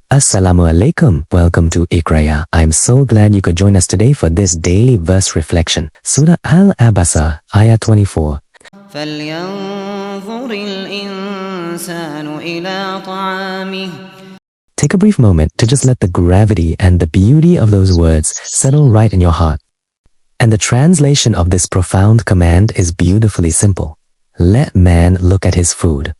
Assalamu alaikum. Welcome to Iqrayah. I'm so glad you could join us today for this daily verse reflection. Surah Abasa Ayah 24. فلينظر الإنسان إلى طعامه. Take a brief moment to just let the gravity and the beauty of those words settle right in your heart. And the translation of this profound command is beautifully simple. Let man look at his food.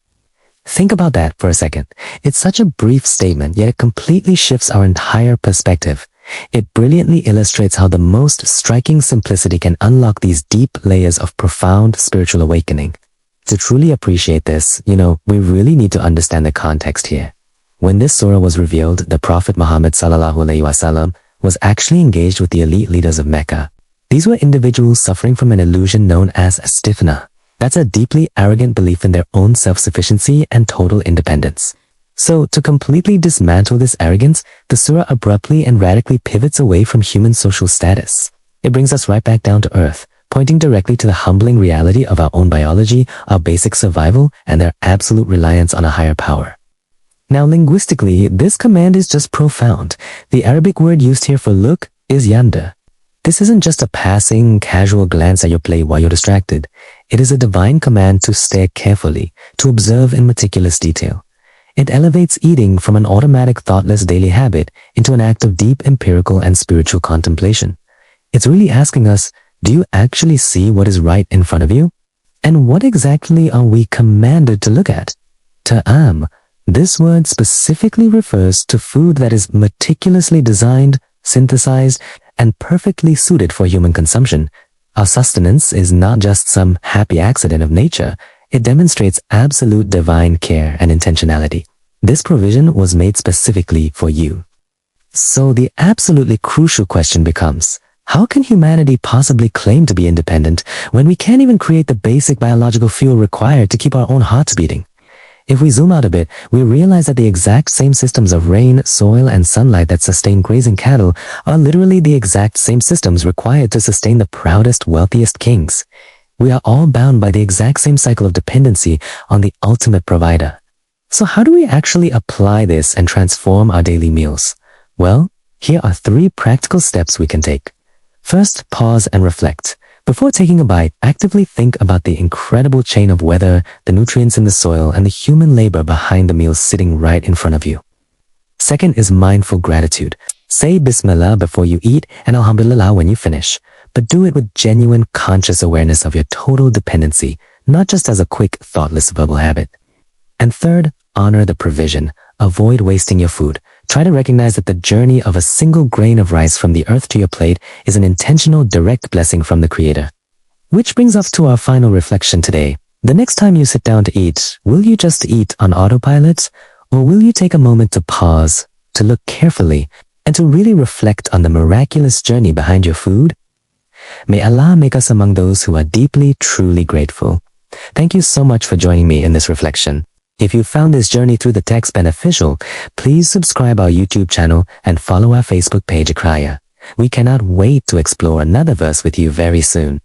Think about that for a second. It's such a brief statement, yet it completely shifts our entire perspective. It brilliantly illustrates how the most striking simplicity can unlock these deep layers of profound spiritual awakening. To truly appreciate this, we really need to understand the context here. When this surah was revealed, the Prophet Muhammad ﷺ was actually engaged with the elite leaders of Mecca. These were individuals suffering from an illusion known as stiffna. That's a deeply arrogant belief in their own self-sufficiency and total independence. So, to completely dismantle this arrogance, the surah abruptly and radically pivots away from human social status. It brings us right back down to earth, pointing directly to the humbling reality of our own biology, our basic survival, and their absolute reliance on a higher power. Now, linguistically, this command is just profound. The Arabic word used here for look is yanda. This isn't just a passing, casual glance at your plate while you're distracted. It is a divine command to stare carefully, to observe in meticulous detail. It elevates eating from an automatic, thoughtless daily habit into an act of deep empirical and spiritual contemplation. It's really asking us, do you actually see what is right in front of you? And what exactly are we commanded to look at? Ta'am. This word specifically refers to food that is meticulously designed, synthesized, and perfectly suited for human consumption. Our sustenance is not just some happy accident of nature. It demonstrates absolute divine care and intentionality. This provision was made specifically for you. So the absolutely crucial question becomes, how can humanity possibly claim to be independent when we can't even create the basic biological fuel required to keep our own hearts beating? If we zoom out a bit, we realize that the exact same systems of rain, soil, and sunlight that sustain grazing cattle are literally the exact same systems required to sustain the proudest, wealthiest kings. We are all bound by the exact same cycle of dependency on the ultimate provider. So how do we actually apply this and transform our daily meals? Well, here are 3 practical steps we can take. First, pause and reflect. Before taking a bite, actively think about the incredible chain of weather, the nutrients in the soil, and the human labor behind the meal sitting right in front of you. Second is mindful gratitude. Say Bismillah before you eat and Alhamdulillah when you finish, but do it with genuine conscious awareness of your total dependency, not just as a quick, thoughtless verbal habit. And third, honor the provision. Avoid wasting your food. Try to recognize that the journey of a single grain of rice from the earth to your plate is an intentional, direct blessing from the Creator. Which brings us to our final reflection today. The next time you sit down to eat, will you just eat on autopilot? Or will you take a moment to pause, to look carefully, and to really reflect on the miraculous journey behind your food? May Allah make us among those who are deeply, truly grateful. Thank you so much for joining me in this reflection. If you found this journey through the text beneficial, please subscribe our YouTube channel and follow our Facebook page Iqrayah. We cannot wait to explore another verse with you very soon.